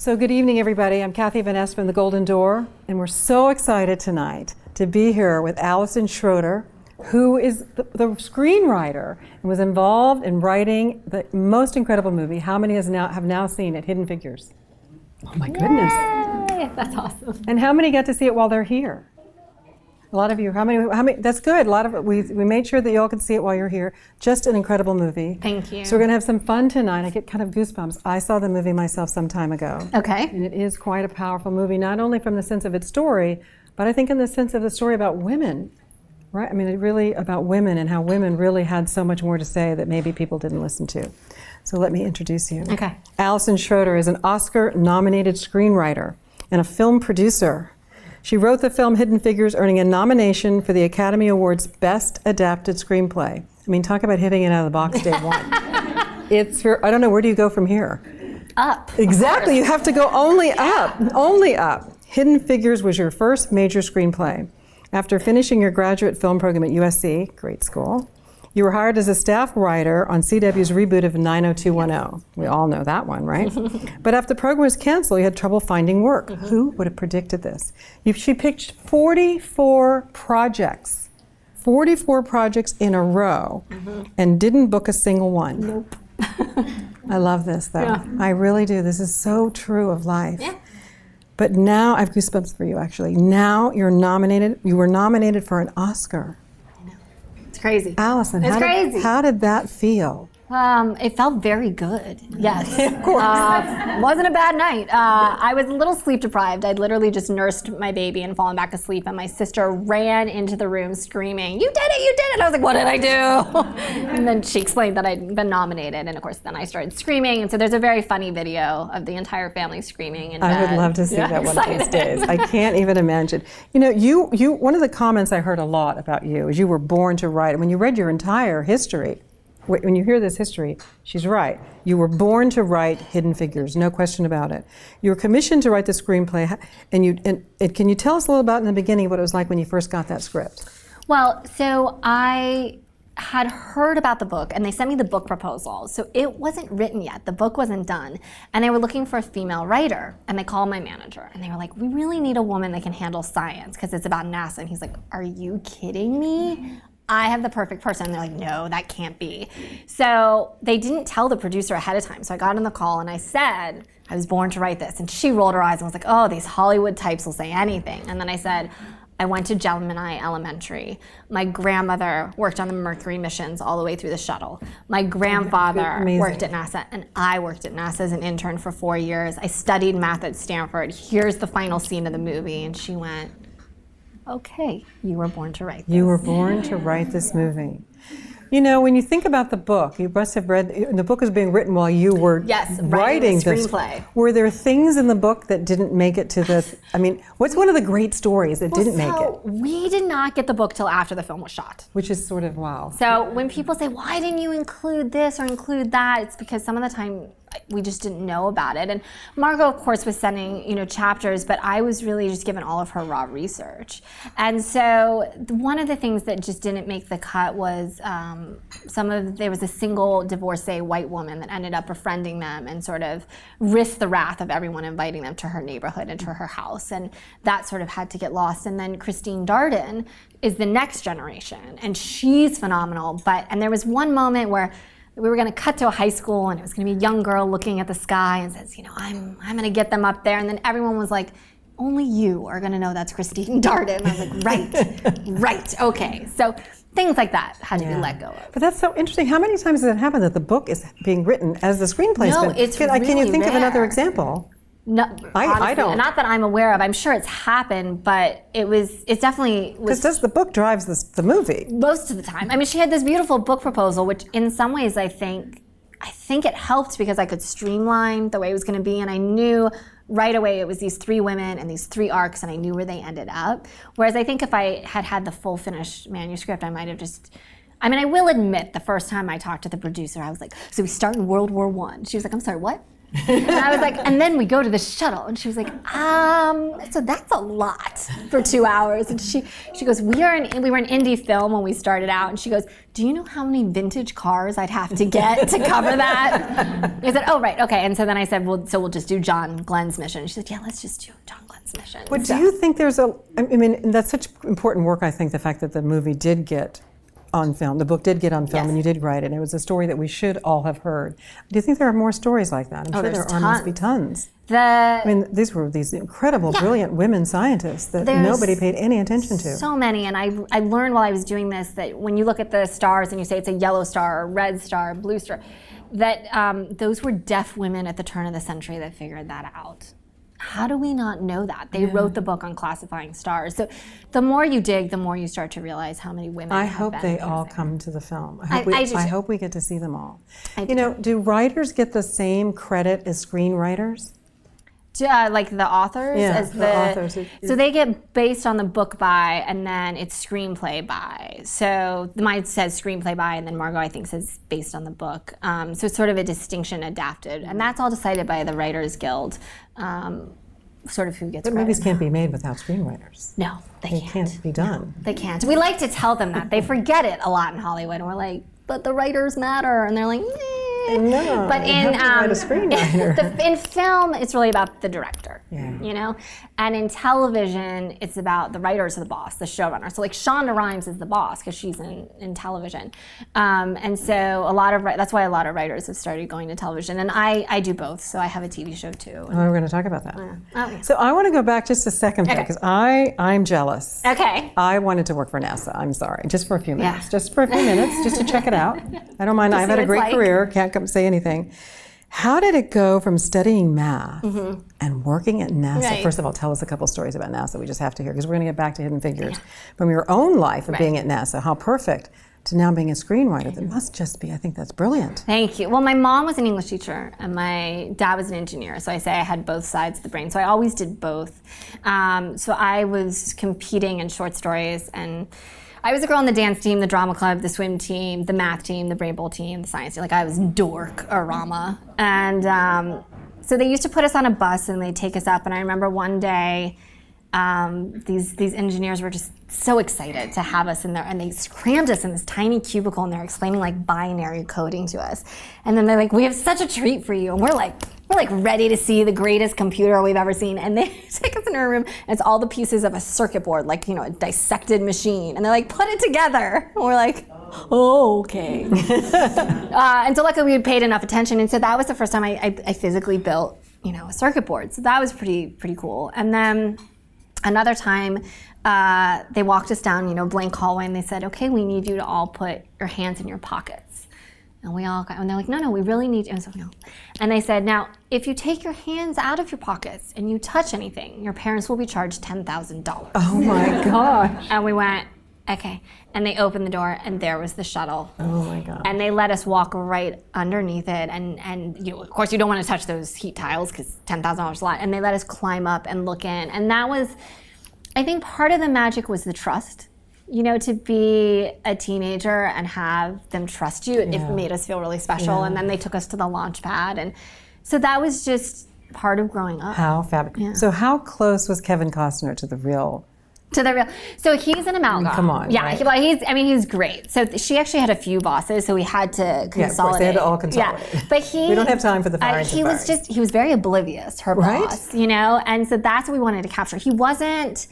So good evening, everybody. I'm Kathy Vanessa from the Golden Door, and we're so excited tonight to be here with Alison Schroeder, who is the screenwriter and was involved in writing the most incredible movie. How many have now seen it? Hidden Figures. Oh my goodness. Yay! That's awesome. And how many get to see it while they're here? A lot of you. How many? That's good. A lot of it. We made sure that you all could see it while you're here. Just an incredible movie. Thank you. So we're gonna have some fun tonight. I get kind of goosebumps. I saw the movie myself some time ago. Okay. And it is quite a powerful movie, not only from the sense of its story, but I think in the sense of the story about women, right? I mean, it really about women and how women really had so much more to say that maybe people didn't listen to. So let me introduce you. Okay. Allison Schroeder is an Oscar-nominated screenwriter and a film producer. She wrote the film Hidden Figures, earning a nomination for the Academy Awards Best Adapted Screenplay. I mean, talk about hitting it out of the box day one. I don't know, where do you go from here? Up. Exactly, you have to go only up, only up. Hidden Figures was your first major screenplay. After finishing your graduate film program at USC, great school, you were hired as a staff writer on CW's reboot of 90210. We all know that one, right? But after the program was canceled, you had trouble finding work. Who would have predicted this? She picked 44 projects in a row, and didn't book a single one. Nope. I love this, though. Yeah. I really do. This is so true of life. Yeah. But now, I have goosebumps for you, actually. Now you were nominated for an Oscar. It's crazy. Allison, how did that feel? It felt very good. Yes. Of course. Wasn't a bad night. I was a little sleep deprived. I'd literally just nursed my baby and fallen back asleep, and my sister ran into the room screaming, "You did it! You did it!" I was like, "What did I do?" And then she explained that I'd been nominated, and of course then I started screaming. And so there's a very funny video of the entire family screaming in bed. I would love to see that one of these days. I can't even imagine. You know, you one of the comments I heard a lot about you is you were born to write. When you read your entire history, when you hear this history, she's right. You were born to write Hidden Figures, no question about it. You were commissioned to write the screenplay, and can you tell us a little about in the beginning what it was like when you first got that script? Well, so I had heard about the book, and they sent me the book proposal. So it wasn't written yet. The book wasn't done. And they were looking for a female writer. And they called my manager, and they were like, "We really need a woman that can handle science, because it's about NASA." And he's like, "Are you kidding me? I have the perfect person." And they're like, "No, that can't be." So they didn't tell the producer ahead of time. So I got on the call and I said, "I was born to write this." And she rolled her eyes and was like, "Oh, these Hollywood types will say anything." And then I said, "I went to Gemini Elementary. My grandmother worked on the Mercury missions all the way through the shuttle. My grandfather worked at NASA, and I worked at NASA as an intern for 4 years. I studied math at Stanford. Here's the final scene of the movie." And she went, "Okay, you were born to write this." You were born to write this movie. You know, when you think about the book, you must have read, the book was being written while you were writing the screenplay. Were there things in the book that didn't make it to the, I mean, what's one of the great stories that didn't make it? We did not get the book till after the film was shot. Which is sort of wow. So when people say, "Why didn't you include this or include that?" It's because some of the time we just didn't know about it. And Margot, of course, was sending, chapters, but I was really just given all of her raw research. And so one of the things that just didn't make the cut was there was a single divorcee white woman that ended up befriending them and sort of risked the wrath of everyone inviting them to her neighborhood and to her house. And that sort of had to get lost. And then Christine Darden is the next generation, and she's phenomenal. And there was one moment where we were going to cut to a high school, and it was going to be a young girl looking at the sky and says, I'm going to get them up there. And then everyone was like, "Only you are going to know that's Christine Darden." And I was like, right, okay. So things like that had to be let go of. But that's so interesting. How many times has it happened that the book is being written as the screenplay's been? It's really Can you think rare. of another example? No, I honestly, don't. Not that I'm aware of. I'm sure it's happened, but it definitely was. Because the book drives the movie. Most of the time. I mean, she had this beautiful book proposal, which in some ways I think it helped because I could streamline the way it was going to be, and I knew right away it was these 3 women and these 3 arcs, and I knew where they ended up. Whereas I think if I had the full finished manuscript, I might have just. I mean, I will admit, the first time I talked to the producer, I was like, "So we start in World War I." She was like, "I'm sorry, what?" And I was like, and then we go to the shuttle. And she was like, so that's a lot for 2 hours. And she goes, we were an indie film when we started out. And she goes, do you know how many vintage cars I'd have to get to cover that? I said, oh, right, okay. And so then I said, well, so we'll just do John Glenn's mission. She said, yeah, let's just do John Glenn's mission. But do you think there's I mean, that's such important work, I think, the fact that the movie did get on film, the book did get on film, Yes. and you did write it, and it was a story that we should all have heard. Do you think there are more stories like that? I'm sure there's there must be tons. I I mean, these were these incredible, brilliant women scientists that nobody paid any attention to. So many, and I learned while I was doing this that when you look at the stars and you say it's a yellow star, a red star, a blue star, that those were deaf women at the turn of the century that figured that out. How do we not know that? They wrote the book on classifying stars. So the more you dig, the more you start to realize how many women I have hope been they amazing. all come to the film. I do I too. hope we get to see them all. I You know, do writers get the same credit as screenwriters? Like the authors? Yeah, as the authors. So they get based on the book by, and then it's screenplay by. So mine says screenplay by, and then Margot, I think, says based on the book. So it's sort of a distinction adapted. And that's all decided by the Writers Guild, sort of who gets But credit. movies can't be made without screenwriters. No, they They can't. can't be done. They can't. We like to tell them that. They forget it a lot in Hollywood, and we're like, but the writers matter. And they're like, No, But you in have to write a screenwriter. in film, it's really about the director. Yeah. You know, and in television, it's about the writers are the boss, the showrunner. So like Shonda Rhimes is the boss because she's in television, and so that's why a lot of writers have started going to television. And I do both. So I have a TV show too. Oh, we're going to talk about that. Oh, yeah. So I want to go back just a second Okay. because I'm jealous. Okay. I wanted to work for NASA. I'm sorry, just for a few minutes. Yeah. Just for a few minutes, just to check it out. I don't mind. I've had a what it's great like. career. Can't come say anything. How did it go from studying math and working at NASA? Right. First of all, tell us a couple stories about NASA. We just have to hear because we're going to get back to Hidden Figures from your own life of being at NASA. How perfect to now being a screenwriter. That must just be. I think that's brilliant. Thank you. Well, my mom was an English teacher and my dad was an engineer. So I say I had both sides of the brain. So I always did both. So I was competing in short stories, and I was a girl on the dance team, the drama club, the swim team, the math team, the Brain Bowl team, the science team. Like I was dork-a-rama. And so they used to put us on a bus and they'd take us up. And I remember one day, these engineers were just so excited to have us in there, and they crammed us in this tiny cubicle, and they're explaining like binary coding to us. And then they're like, "We have such a treat for you," and we're like ready to see the greatest computer we've ever seen. And they take us in a room, and it's all the pieces of a circuit board, like a dissected machine, and they're like, "Put it together." And we're like, "Oh, okay." And so luckily we had paid enough attention, and so that was the first time I physically built a circuit board. So that was pretty cool. And then another time, they walked us down, blank hallway, and they said, "Okay, we need you to all put your hands in your pockets." And we all got, and they're like, "No, we really need you." And so, no. And they said, "Now, if you take your hands out of your pockets and you touch anything, your parents will be charged $10,000. Oh my gosh. And we went, "Okay." And they opened the door, and there was the shuttle. Oh my God. And they let us walk right underneath it, and of course you don't want to touch those heat tiles because $10,000 a lot. And they let us climb up and look in, and that was, I think, part of the magic was the trust. To be a teenager and have them trust you, it made us feel really special. Yeah. And then they took us to the launch pad, and so that was just part of growing up. How fabulous. Yeah. So how close was Kevin Costner to the real? So he's an amalgam. Come on, Yeah, right? he's great. So she actually had a few bosses, so we had to consolidate. Yeah, of course, they had to all consolidate. Yeah, but We don't have time for the firings and firings. He was very oblivious, her Right? boss, and so that's what we wanted to capture. He wasn't.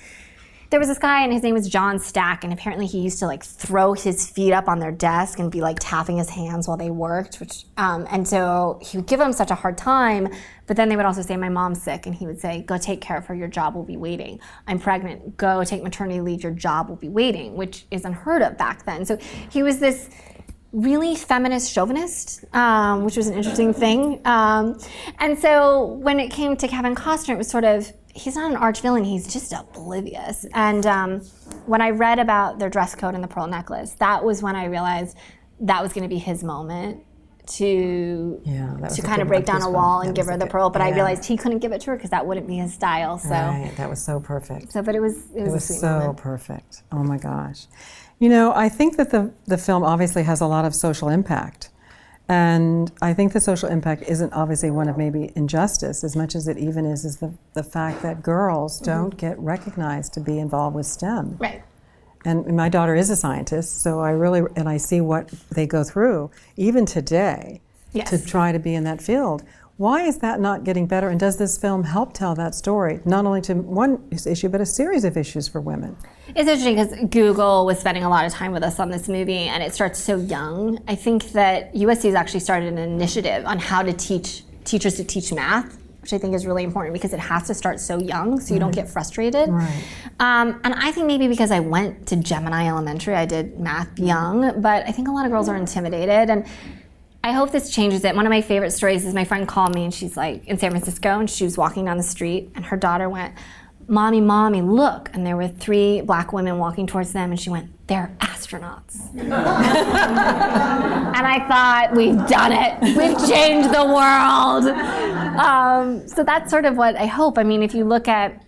There was this guy, and his name was John Stack, and apparently he used to throw his feet up on their desk and be tapping his hands while they worked, and so he would give them such a hard time. But then they would also say, "My mom's sick," and he would say, "Go take care of her. Your job will be waiting. I'm pregnant. Go take maternity leave. Your job will be waiting," which is unheard of back then. So he was this really feminist chauvinist, which was an interesting thing. And so when it came to Kevin Costner, it was sort of, he's not an arch villain, he's just oblivious. And when I read about their dress code and the pearl necklace, that was when I realized that was going to be his moment to kind of break down a wall and give her the pearl. But I realized he couldn't give it to her because that wouldn't be his style. So, Right, that was so perfect. but it was a sweet so moment. perfect. Oh my gosh. I think that the film obviously has a lot of social impact. And I think the social impact isn't obviously one of maybe injustice as much as it even is the fact that girls don't get recognized to be involved with STEM. Right. And my daughter is a scientist, so I see what they go through, even today, to try to be in that field. Why is that not getting better? And does this film help tell that story, not only to one issue, but a series of issues for women? It's interesting because Google was spending a lot of time with us on this movie, and it starts so young. I think that USC has actually started an initiative on how to teach teachers to teach math, which I think is really important because it has to start so young so you don't get frustrated. Right. And I think maybe because I went to Gemini Elementary, I did math young, but I think a lot of girls are intimidated. And I hope this changes it. One of my favorite stories is my friend called me and she's like in San Francisco and she was walking down the street and her daughter went, "Mommy, Mommy, look." And there were 3 black women walking towards them and she went, "They're astronauts." And I thought, we've done it. We've changed the world. So that's sort of what I hope. I mean, if you look at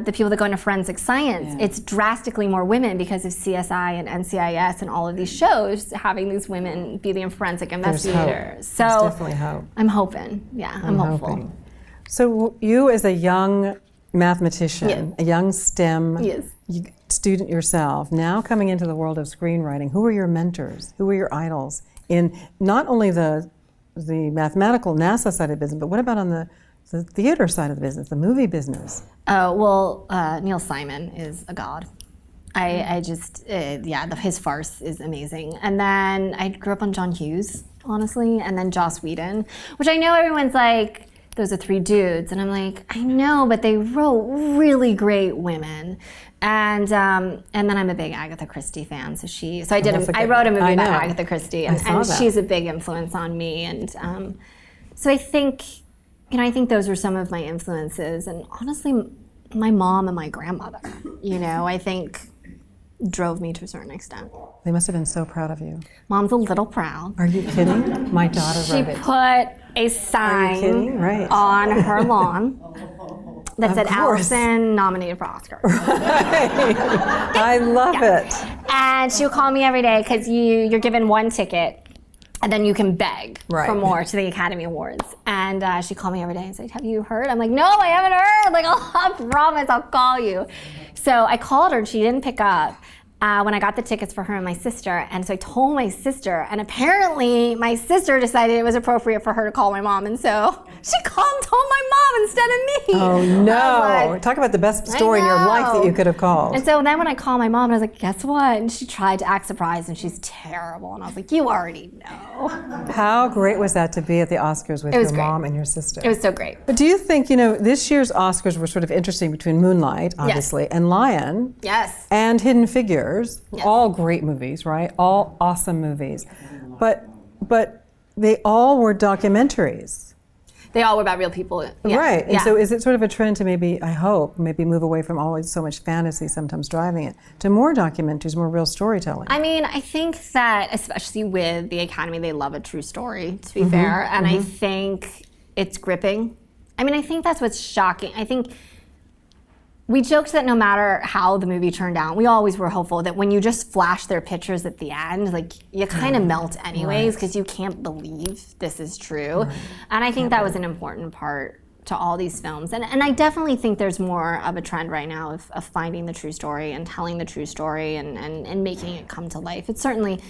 the people that go into forensic science, it's drastically more women because of CSI and NCIS and all of these shows having these women be the forensic investigators. So there's definitely hope. I'm hoping. Yeah, I'm hopeful. Hoping. So you as a young mathematician, a young STEM student yourself, now coming into the world of screenwriting, who are your mentors? Who are your idols in not only the mathematical NASA side of the business, but what about on the theater side of the business, the movie business? Well, Neil Simon is a god. I just, his farce is amazing. And then I grew up on John Hughes, honestly, and then Joss Whedon, which I know everyone's like, those are 3 dudes. And I'm like, I know, but they wrote really great women. And then I'm a big Agatha Christie fan. So I wrote a movie about Agatha Christie, and she's a big influence on me. And so I think, I think those were some of my influences. And honestly, my mom and my grandmother, I think drove me to a certain extent. They must have been so proud of you. Mom's a little proud. Are you kidding? My daughter wrote it. She put a sign on her lawn that said Allison nominated for Oscar. I love it. And she would call me every day because you're given 1 ticket and then you can beg for more to the Academy Awards. And she'd call me every day and say, "Have you heard?" I'm like, "No, I haven't heard." Like, I promise I'll call you. So I called her and she didn't pick up when I got the tickets for her and my sister. And so I told my sister, and apparently my sister decided it was appropriate for her to call my mom. And so she called and told my mom instead of me. Oh no, talk about the best story in your life that you could have called. And so then when I called my mom, I was like, "Guess what?" And she tried to act surprised and she's terrible. And I was like, "You already know." How great was that to be at the Oscars with your mom and your sister? It was so great. But do you think, this year's Oscars were sort of interesting between Moonlight, obviously, and Lion, and Hidden Figures, all great movies, right? All awesome movies. But they all were documentaries. They all were about real people. Yeah. Right. And so is it sort of a trend to maybe move away from always so much fantasy sometimes driving it to more documentaries, more real storytelling? I mean, I think that especially with the Academy, they love a true story, to be fair. And I think it's gripping. I mean, I think that's what's shocking. I think we joked that no matter how the movie turned out, we always were hopeful that when you just flash their pictures at the end, like you kind of melt anyways because you can't believe this is true. And I think that was an important part to all these films. And I definitely think there's more of a trend right now of finding the true story and telling the true story and making it come to life. It's certainly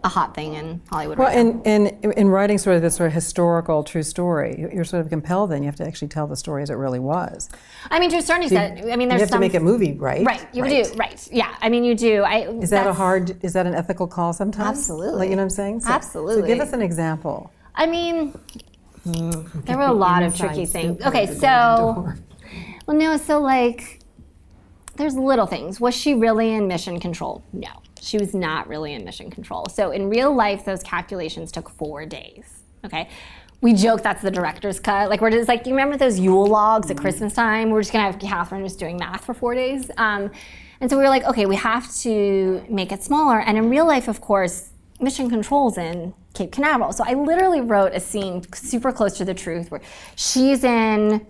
a hot thing in Hollywood right now. In writing sort of this sort of historical true story, you're sort of compelled then, you have to actually tell the story as it really was. I mean, to a certain extent, there's you have to make a movie, right? Right, you do, right. Yeah, I mean, you do. Is that an ethical call sometimes? Absolutely. Like, you know what I'm saying? Absolutely. So give us an example. I mean, there were a lot of tricky things. Okay, so there's little things. Was she really in mission control? No. She was not really in mission control. So in real life, those calculations took 4 days, okay? We joke that's the director's cut. Like, we're just like, you remember those Yule logs at Christmas time? We're just gonna have Catherine just doing math for 4 days. And so we were like, okay, we have to make it smaller. And in real life, of course, mission control's in Cape Canaveral. So I literally wrote a scene super close to the truth where she's in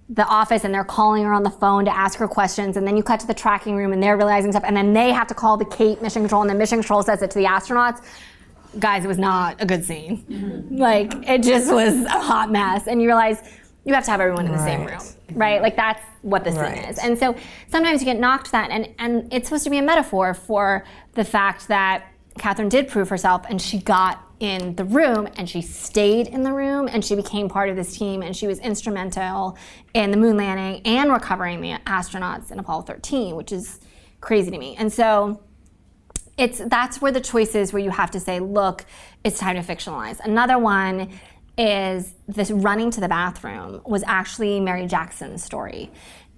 the office and they're calling her on the phone to ask her questions, and then you cut to the tracking room and they're realizing stuff, and then they have to call the Cape Mission Control, and then Mission Control says it to the astronauts. guys, it was not a good scene. Like, it just was a hot mess. And you realize you have to have everyone in the same room, right? Like, that's what the scene is. And so sometimes you get knocked that, and it's supposed to be a metaphor for the fact that Catherine did prove herself, and she got in the room, and she stayed in the room, and she became part of this team, and she was instrumental in the moon landing and recovering the astronauts in Apollo 13, which is crazy to me. And so that's where the choice is, where you have to say, look, it's time to fictionalize. Another one is this running to the bathroom was actually Mary Jackson's story.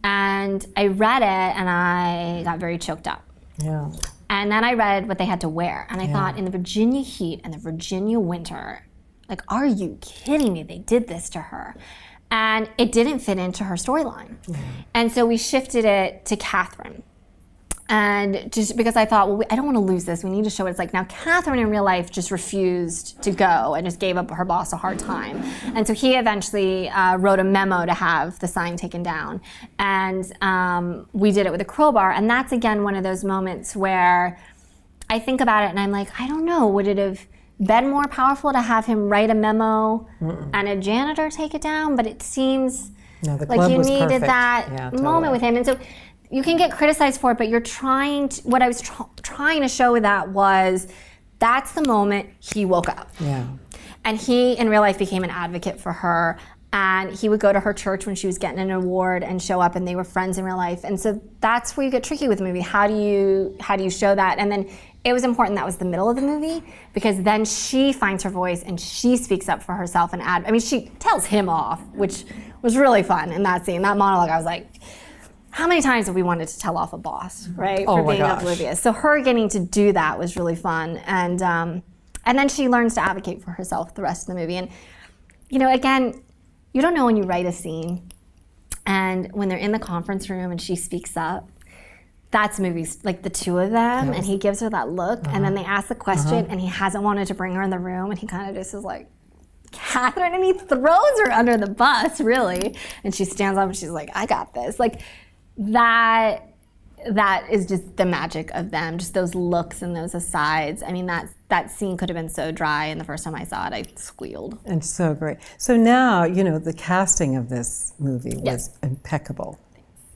And I read it, and I got very choked up. Yeah. And then I read what they had to wear, and I thought, in the Virginia heat and the Virginia winter, like, are you kidding me? They did this to her. And it didn't fit into her storyline. And so we shifted it to Catherine. And just because I thought, well, I don't want to lose this. We need to show what it's like. Now, Catherine in real life just refused to go and just gave up her boss a hard time. And so he eventually wrote a memo to have the sign taken down. And we did it with a crowbar. And that's, again, one of those moments where I think about it and I'm like, I don't know, would it have been more powerful to have him write a memo and a janitor take it down? But it seems like you needed that moment with him. And so you can get criticized for it, but you're trying to, what I was trying to show with that was, that's the moment he woke up. Yeah. And he, in real life, became an advocate for her. And he would go to her church when she was getting an award and show up, and they were friends in real life. And so that's where you get tricky with the movie. How do you show that? And then it was important that was the middle of the movie, because then she finds her voice and she speaks up for herself and she tells him off, which was really fun in that scene. That monologue, I was like, how many times have we wanted to tell off a boss, right, for being oblivious? So her getting to do that was really fun, and then she learns to advocate for herself the rest of the movie. And again, you don't know when you write a scene, and when they're in the conference room and she speaks up, that's movies like the two of them, and he gives her that look, and then they ask the question, and he hasn't wanted to bring her in the room, and he kind of just is like, Catherine, and he throws her under the bus, really, and she stands up and she's like, I got this, like. That is just the magic of them, just those looks and those asides. I mean, that scene could have been so dry, and the first time I saw it, I squealed. And so great. So now, the casting of this movie was impeccable.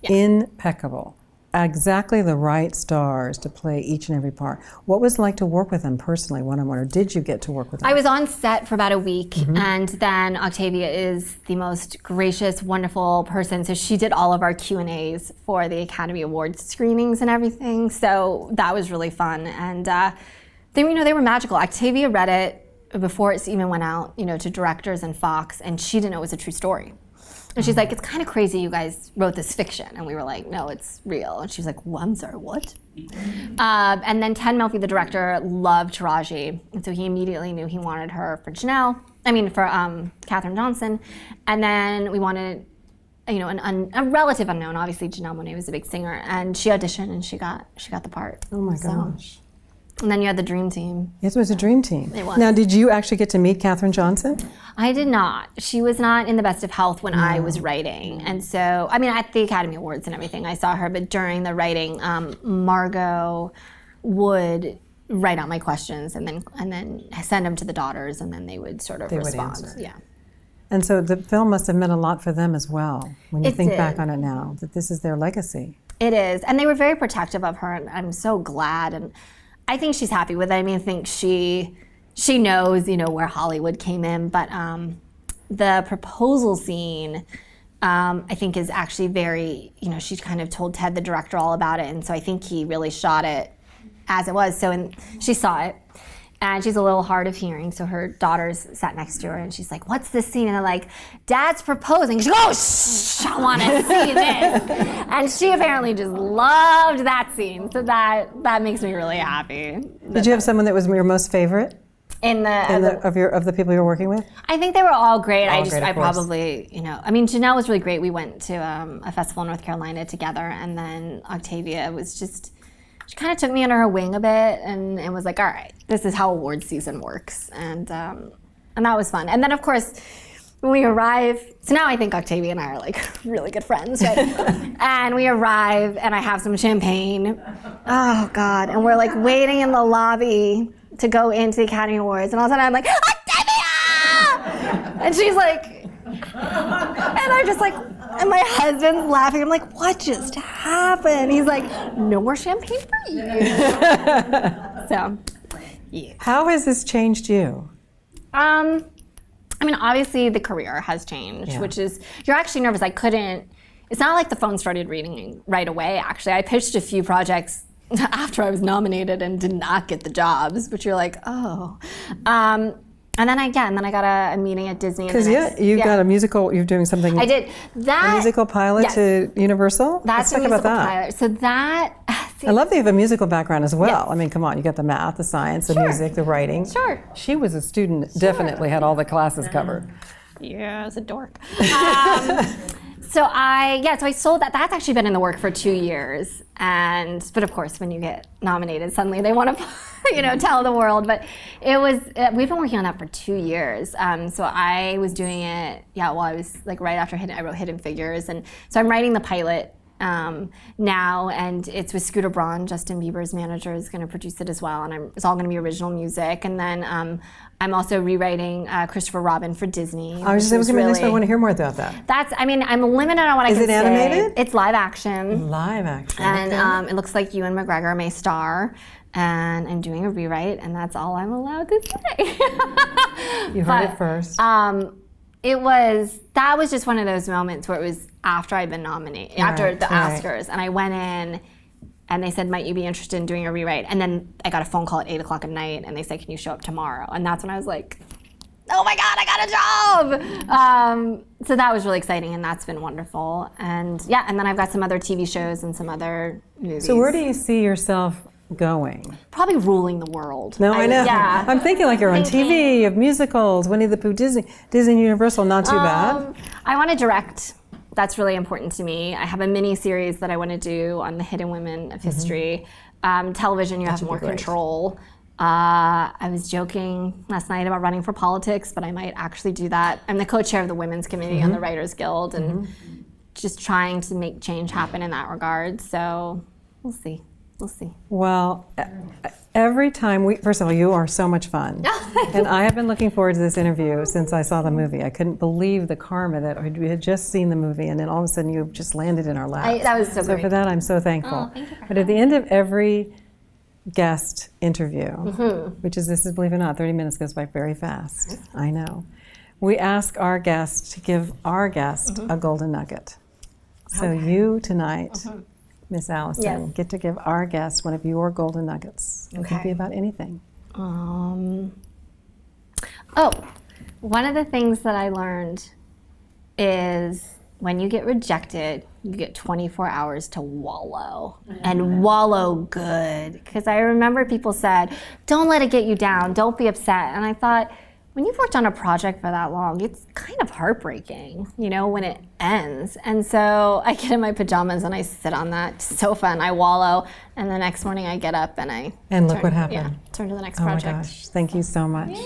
Yes. Impeccable. Exactly the right stars to play each and every part. What was it like to work with them personally, one-on-one, or did you get to work with them? I was on set for about a week, and then Octavia is the most gracious, wonderful person. So she did all of our Q&As for the Academy Awards screenings and everything. So that was really fun. And they were magical. Octavia read it before it even went out, to directors and Fox, and she didn't know it was a true story. And she's like, it's kind of crazy you guys wrote this fiction. And we were like, no, it's real. And she was like, well, I'm sorry, what? And then Ted Melfi, the director, loved Taraji. And so he immediately knew he wanted her for Katherine Johnson. And then we wanted, a relative unknown. Obviously, Janelle Monáe was a big singer. And she auditioned and she got the part. Oh my gosh. And then you had the dream team. Yes, it was a dream team. It was. Now, did you actually get to meet Katherine Johnson? I did not. She was not in the best of health when I was writing. And so, at the Academy Awards and everything, I saw her. But during the writing, Margot would write out my questions and then send them to the daughters, and then they would sort of respond. Would answer. Yeah. And so the film must have meant a lot for them as well, when you think did. back on it now, that this is their legacy. It is. And they were very protective of her, and I'm so glad. And I think she's happy with it. I think she knows, where Hollywood came in. But the proposal scene, I think, is actually very, she kind of told Ted, the director, all about it. And so I think he really shot it as it was. So she saw it. And she's a little hard of hearing, so her daughters sat next to her, and she's like, what's this scene? And they're like, Dad's proposing. She goes, shh, I want to see this. And she apparently just loved that scene, so that makes me really happy. Did you have someone that was your most favorite? Of the people you were working with? I think they were all great. Janelle was really great. We went to a festival in North Carolina together, and then Octavia was just, she kind of took me under her wing a bit and was like, all right, this is how awards season works. And that was fun. And then, of course, when we arrive, so now I think Octavia and I are like really good friends, right? And we arrive, and I have some champagne. Oh, God. And we're like waiting in the lobby to go into the Academy Awards, and all of a sudden I'm like, Octavia! And she's like, and I'm just like, and my husband's laughing. I'm like, what just happened? He's like, no more champagne for you. So, yeah. How has this changed you? I mean, obviously the career has changed, which is, you're actually nervous. It's not like the phone started ringing right away, actually. I pitched a few projects after I was nominated and did not get the jobs, but you're like, oh. And then I got a meeting at Disney. Because you got a musical, you're doing something. I did. A musical pilot to Universal? That's Let's talk about that. pilot. So that, I love that you have a musical background as well. I mean, come on, you got the math, the science, the music, the writing. Sure. She was a student, definitely had all the classes covered. Yeah, I was a dork. So I sold that. That's actually been in the work for 2 years. But of course, when you get nominated, suddenly they want to, tell the world. But we've been working on that for 2 years. So I was doing it, while I was like right after I wrote Hidden Figures. And so I'm writing the pilot now, and it's with Scooter Braun. Justin Bieber's manager is going to produce it as well, and it's all going to be original music. And then I'm also rewriting Christopher Robin for Disney. I was going to I want to hear more about that. I'm limited on what I can say. Is it animated? It's live action. Live action. And it looks like Ewan McGregor may star. And I'm doing a rewrite, and that's all I'm allowed to say. You heard it first. That was just one of those moments where it was after I'd been nominated, after the Oscars, and I went in, and they said, might you be interested in doing a rewrite? And then I got a phone call at 8 o'clock at night, and they said, can you show up tomorrow? And that's when I was like, oh my God, I got a job! So that was really exciting, and that's been wonderful. And and then I've got some other TV shows and some other movies. So where do you see yourself going? Probably ruling the world. No, I know. Yeah. I'm thinking like you're on TV, you have musicals, Winnie the Pooh, Disney Universal, not too bad. I want to direct. That's really important to me. I have a mini series that I want to do on the hidden women of history. Television, you have more control. I was joking last night about running for politics, but I might actually do that. I'm the co-chair of the Women's Committee on the Writers Guild, and just trying to make change happen in that regard. So we'll see. We'll see. Well, every time first of all, you are so much fun. And I have been looking forward to this interview since I saw the movie. I couldn't believe the karma that we had just seen the movie, and then all of a sudden you just landed in our laps. That was so great. So for that, I'm so thankful. Oh, thank you. But at the end of every guest interview, which is, believe it or not, 30 minutes goes by very fast. I know. We ask our guests to give our guest a golden nugget. So you tonight, Miss Allison, get to give our guest one of your golden nuggets. It could be about anything. One of the things that I learned is when you get rejected, you get 24 hours to wallow, and wallow good. Because I remember people said, don't let it get you down, don't be upset. And I thought, when you've worked on a project for that long, it's kind of heartbreaking, when it ends. And so I get in my pajamas and I sit on that sofa and I wallow, and the next morning I get up and look what happened. turn to the next project. Oh my gosh, thank you so much.